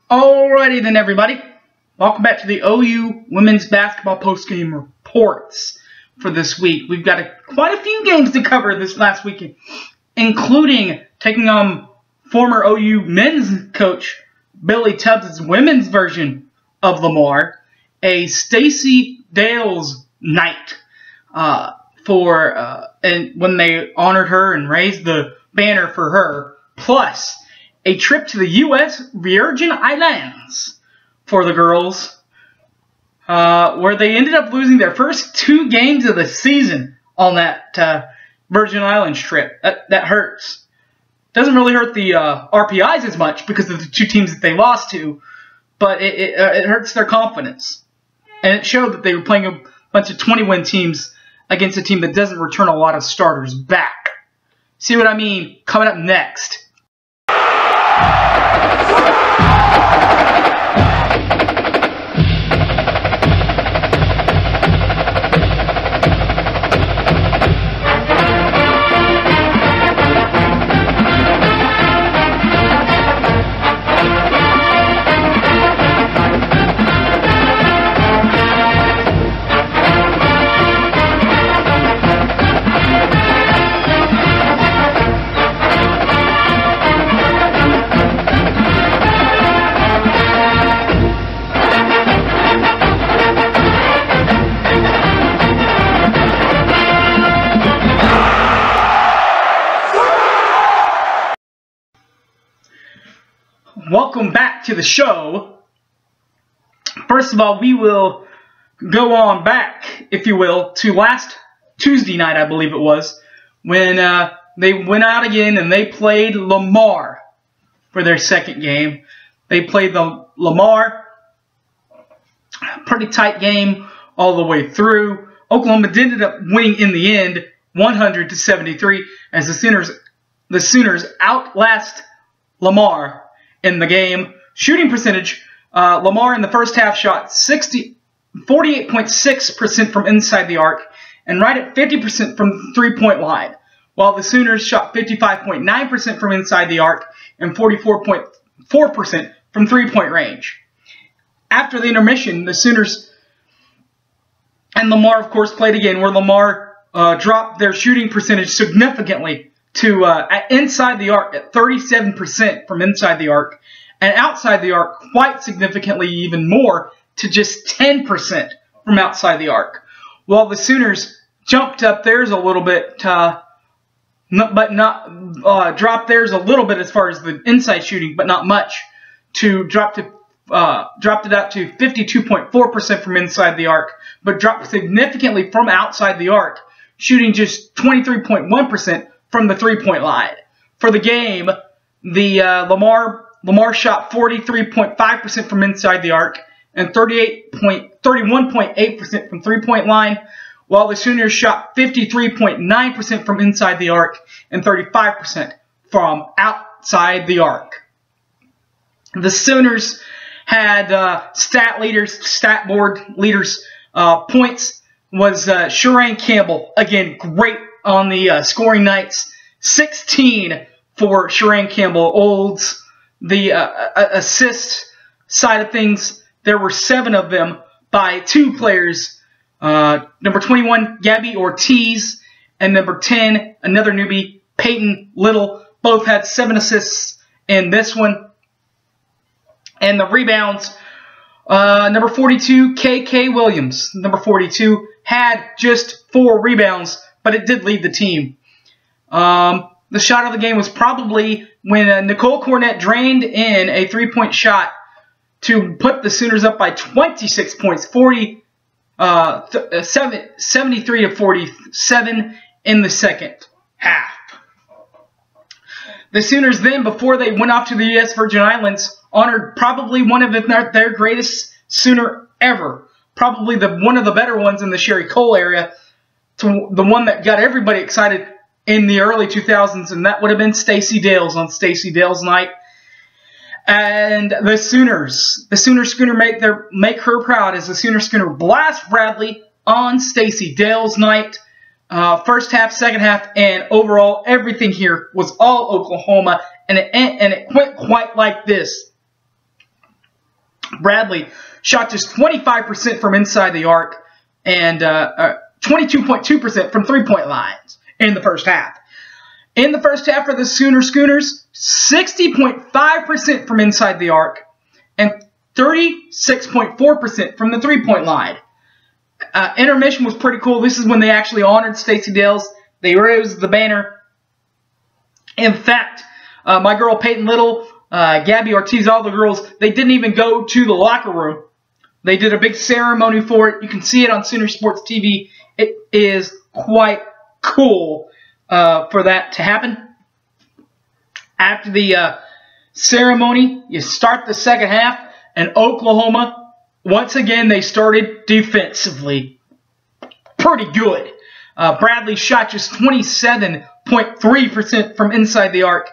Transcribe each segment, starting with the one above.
Alrighty then, everybody. Welcome back to the OU women's basketball postgame reports for this week. We've got quite a few games to cover this last weekend, including taking on former OU men's coach Billy Tubbs' women's version of Lamar, a Stacey Dales night and when they honored her and raised the banner for her, plus a trip to the U.S. Virgin Islands for the girls, where they ended up losing their first 2 games of the season on that Virgin Islands trip. That hurts. Doesn't really hurt the RPIs as much because of the 2 teams that they lost to, but it hurts their confidence. And it showed that they were playing a bunch of 20-win teams against a team that doesn't return a lot of starters back. See what I mean? Coming up next. Welcome back to the show. First of all, we will go on back, if you will, to last Tuesday night, I believe it was, when they went out again and they played Lamar for their second game. They played the Lamar, pretty tight game all the way through. Oklahoma ended up winning in the end, 100-73, as the Sooners outlast Lamar in the game. Shooting percentage, Lamar in the first half shot 48.6% from inside the arc and right at 50% from the three-point line, while the Sooners shot 55.9% from inside the arc and 44.4% from three-point range. After the intermission, the Sooners and Lamar, of course, played again, where Lamar dropped their shooting percentage significantly to inside the arc at 37% from inside the arc, and outside the arc quite significantly even more to just 10% from outside the arc. While the Sooners jumped up theirs a little bit, dropped theirs a little bit as far as the inside shooting, but not much, to dropped it out to 52.4% from inside the arc, but dropped significantly from outside the arc, shooting just 23.1% from the three-point line. For the game, the Lamar shot 43.5% from inside the arc and 31.8% from three-point line, while the Sooners shot 53.9% from inside the arc and 35% from outside the arc. The Sooners had stat board leaders. Points was Sherane Campbell. Again, great on the scoring nights. 16 for Sherane Campbell. Olds. The assist side of things, there were 7 of them by 2 players. Number 21, Gabby Ortiz, and number 10, another newbie, Peyton Little. Both had 7 assists in this one. And the rebounds, number 42, KK Williams. Number 42 had just 4 rebounds, but it did lead the team. The shot of the game was probably when Nicole Cornett drained in a 3-point shot to put the Sooners up by 26 points, 73-47 in the second half. The Sooners then, before they went off to the U.S. Virgin Islands, honored probably one of their greatest Sooner ever, probably one of the better ones in the Sherry Cole area, to the one that got everybody excited in the early 2000s, and that would have been Stacey Dales on Stacey Dales night. And the Sooner Schooner make her proud as the Sooner Schooner blast Bradley on Stacey Dales night. First half, second half, and overall everything here was all Oklahoma, and it went quite like this. Bradley shot just 25% from inside the arc and 22.2% from three-point lines in the first half. In the first half for the Schooners, 60.5% from inside the arc and 36.4% from the three-point line. Intermission was pretty cool. This is when they actually honored Stacey Dales. They raised the banner. In fact, my girl Peyton Little, Gabby Ortiz, all the girls, they didn't even go to the locker room. They did a big ceremony for it. You can see it on Sooner Sports TV. It is quite cool for that to happen. After the ceremony, you start the second half, and Oklahoma, once again, they started defensively pretty good. Bradley shot just 27.3% from inside the arc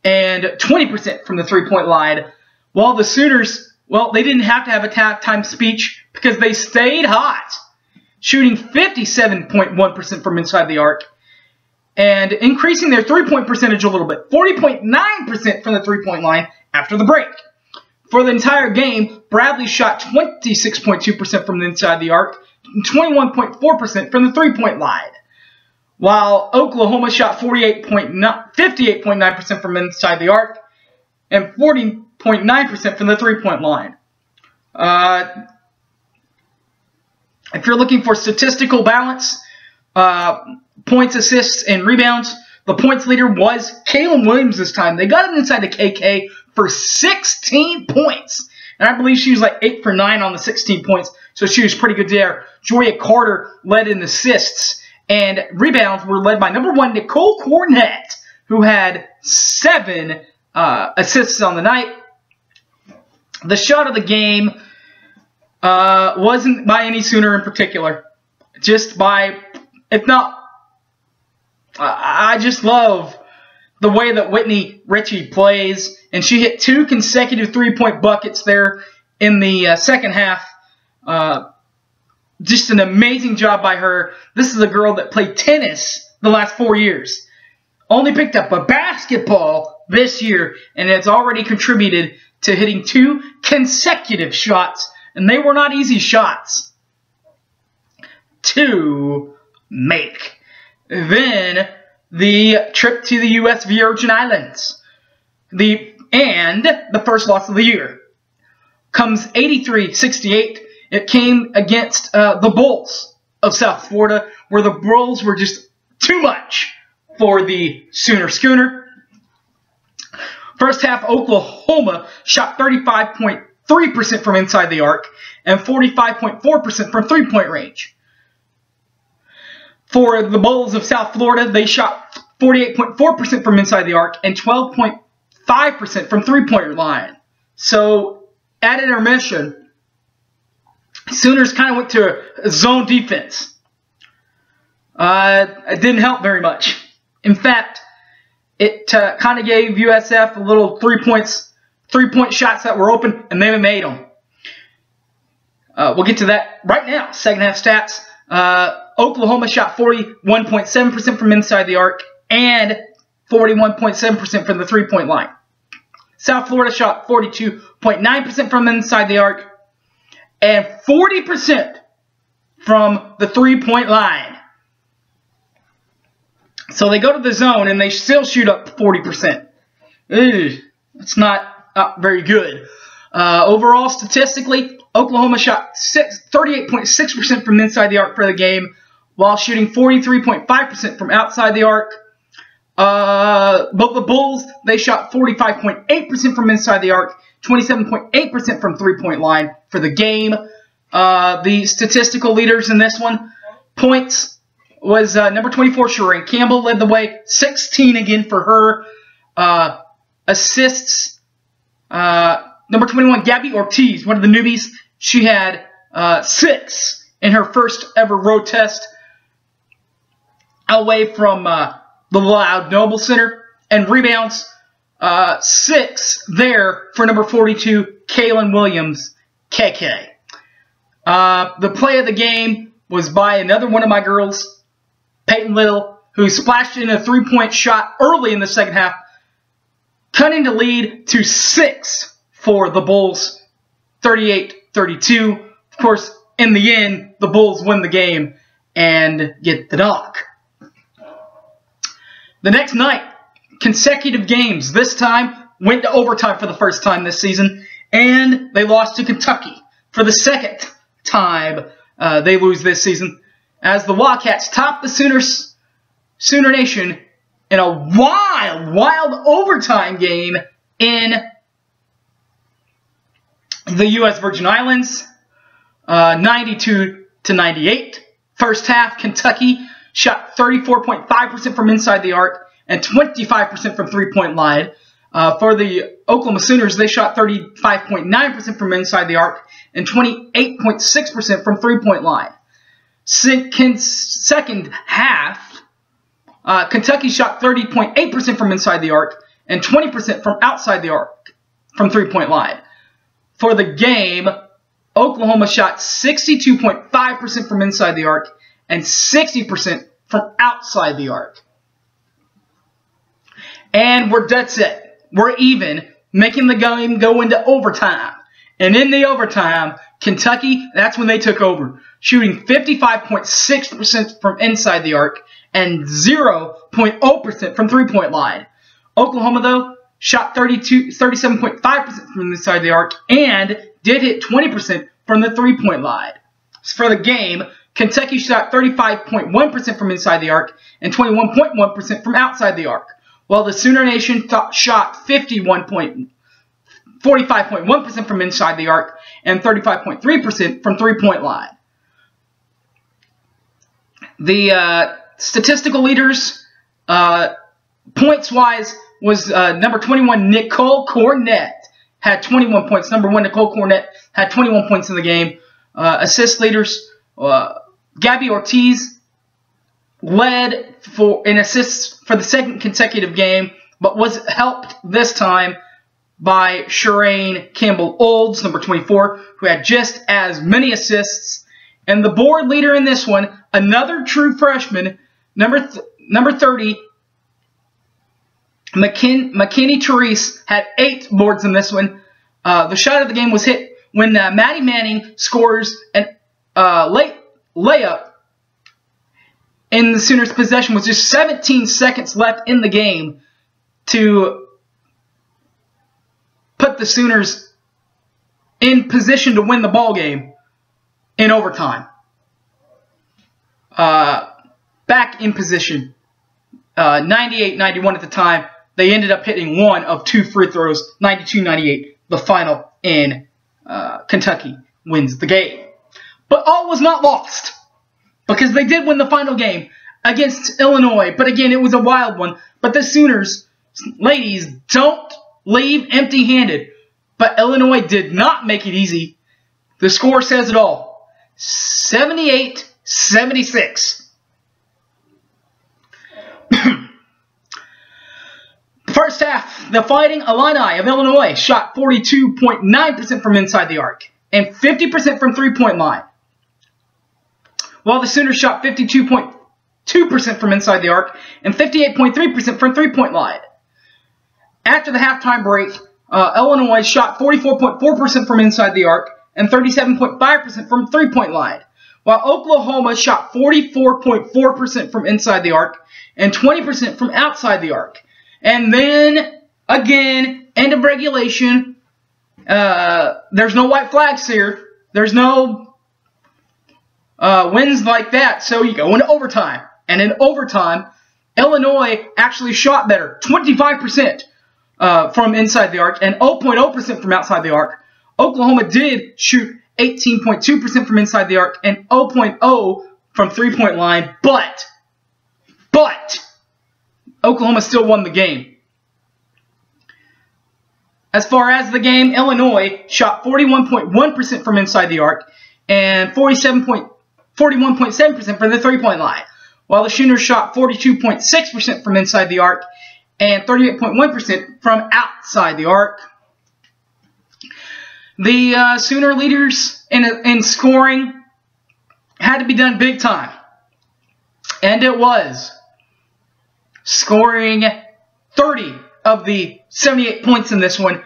and 20% from the three-point line, while the Sooners, well, they didn't have to have a halftime speech because they stayed hot, shooting 57.1% from inside the arc and increasing their three-point percentage a little bit, 40.9% from the three-point line after the break. For the entire game, Bradley shot 26.2% from inside the arc and 21.4% from the three-point line, while Oklahoma shot 58.9% from inside the arc and 40.9% from the three-point line. If you're looking for statistical balance, points, assists, and rebounds, the points leader was Kaylin Williams this time. They got it inside the KK for 16 points. And I believe she was like 8 for 9 on the 16 points, so she was pretty good there. Joya Carter led in assists, and rebounds were led by number 1, Nicole Cornett, who had 7 assists on the night. The shot of the game wasn't by any Sooner in particular. Just by, if not, I just love the way that Whitney Ritchie plays. And she hit 2 consecutive three-point buckets there in the second half. Just an amazing job by her. This is a girl that played tennis the last 4 years. Only picked up a basketball this year, and it's already contributed to hitting 2 consecutive shots. And they were not easy shots to make. Then the trip to the U.S. Virgin Islands. The first loss of the year comes 83-68. It came against the Bulls of South Florida, where the Bulls were just too much for the Schooner. First half, Oklahoma shot 35.3% from inside the arc and 45.4% from three-point range. For the Bulls of South Florida, they shot 48.4% from inside the arc and 12.5% from three-point line. So, at intermission, Sooners kind of went to a zone defense. It didn't help very much. In fact, it kind of gave USF a little three-point shots that were open, and they made them. We'll get to that right now. Second half stats. Oklahoma shot 41.7% from inside the arc and 41.7% from the three-point line. South Florida shot 42.9% from inside the arc and 40% from the three-point line. So they go to the zone and they still shoot up 40%. It's not very good. Overall, statistically, Oklahoma shot 38.6% from inside the arc for the game, while shooting 43.5% from outside the arc. But the Bulls, they shot 45.8% from inside the arc, 27.8% from three-point line for the game. The statistical leaders in this one, points was number 24, Shereen Campbell, led the way, 16 again for her. Assists, number 21, Gabby Ortiz, one of the newbies. She had 6 in her first ever road test away from the Loud Noble Center. And rebounds, 6 there for number 42, Kaylin Williams, KK. The play of the game was by another one of my girls, Peyton Little, who splashed in a three-point shot early in the second half, cutting the lead to 6 for the Bulls. 38-32. Of course, in the end, the Bulls win the game and get the knock. The next night, consecutive games. This time, went to overtime for the first time this season, and they lost to Kentucky for the second time they lose this season, as the Wildcats top the Sooner Nation in a wild overtime game in the U.S. Virgin Islands, 92-98. First half, Kentucky shot 34.5% from inside the arc and 25% from three-point line. For the Oklahoma Sooners, they shot 35.9% from inside the arc and 28.6% from three-point line. Second half, Kentucky shot 30.8% from inside the arc and 20% from outside the arc from three-point line. For the game, Oklahoma shot 62.5% from inside the arc and 60% from outside the arc. And we're dead set. We're even, making the game go into overtime. And in the overtime, Kentucky, that's when they took over, shooting 55.6% from inside the arc and 0.0% from three-point line. Oklahoma, though, shot 37.5% from inside the arc and did hit 20% from the three-point line. For the game, Kentucky shot 35.1% from inside the arc and 21.1% from outside the arc, while the Sooner Nation shot 45.1% from inside the arc and 35.3% from three-point line. The statistical leaders, points-wise, was number 21, Nicole Cornett, had 21 points. Number 1, Nicole Cornett, had 21 points in the game. Assist leaders, Gabby Ortiz led in assists for the second consecutive game, but was helped this time by Shireen Campbell-Olds, number 24, who had just as many assists. And the board leader in this one, another true freshman, number 30, McKinney Therese, had 8 boards in this one. The shot of the game was hit when Maddie Manning scores an late layup in the Sooners' possession with just 17 seconds left in the game to put the Sooners in position to win the ball game in overtime. Back in position, 98-91 at the time. They ended up hitting one of 2 free throws, 92-98, the final, in Kentucky wins the game. But all was not lost, because they did win the final game against Illinois. But again, it was a wild one. But the Sooners, ladies, don't leave empty-handed. But Illinois did not make it easy. The score says it all. 78-76. First half, the Fighting Illini of Illinois shot 42.9% from inside the arc and 50% from three-point line, while the Sooners shot 52.2% from inside the arc and 58.3% from three-point line. After the halftime break, Illinois shot 44.4% from inside the arc and 37.5% from three-point line, while Oklahoma shot 44.4% from inside the arc and 20% from outside the arc. And then, again, end of regulation. There's no white flags here. There's no wins like that, so you go into overtime. And in overtime, Illinois actually shot better, 25% from inside the arc and 0.0% from outside the arc. Oklahoma did shoot 18.2% from inside the arc and 0.0 from three-point line, but Oklahoma still won the game. As far as the game, Illinois shot 41.1% from inside the arc and 41.7% from the three-point line, while the Sooners shot 42.6% from inside the arc and 38.1% from outside the arc. The Sooner leaders in scoring had to be done big time, and it was. Scoring 30 of the 78 points in this one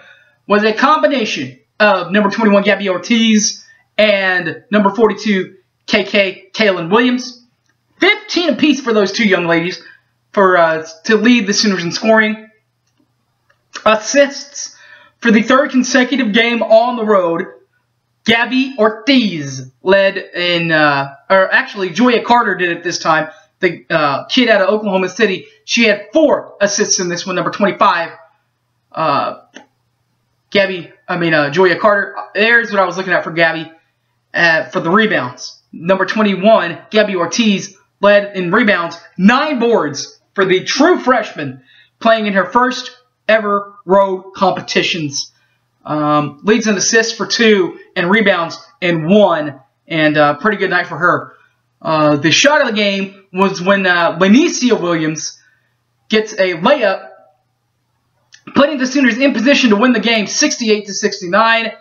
was a combination number 21, Gabby Ortiz, and number 42, Kaylin Williams. 15 apiece for those two young ladies to lead the Sooners in scoring. Assists for the third consecutive game on the road. Gabby Ortiz led in, or actually Joya Carter did it this time. The kid out of Oklahoma City. She had 4 assists in this one. Number 25, Joya Carter. There's what I was looking at for Gabby for the rebounds. Number 21, Gabby Ortiz led in rebounds. 9 boards for the true freshman playing in her first ever road competitions. Leads in assists for 2 and rebounds in 1. And pretty good night for her. The shot of the game was when Lanicia Williams gets a layup, putting the Sooners in position to win the game 68-69.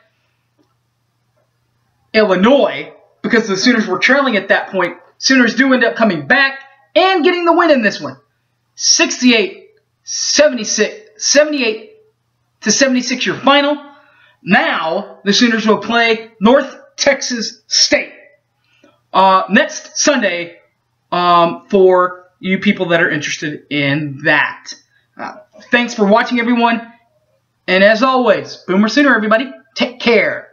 Illinois, because the Sooners were trailing at that point, Sooners do end up coming back and getting the win in this one. 78-76 your final. Now, the Sooners will play North Texas State next Sunday for you people that are interested in that. Thanks for watching, everyone. And as always, Boomer Sooner, everybody. Take care.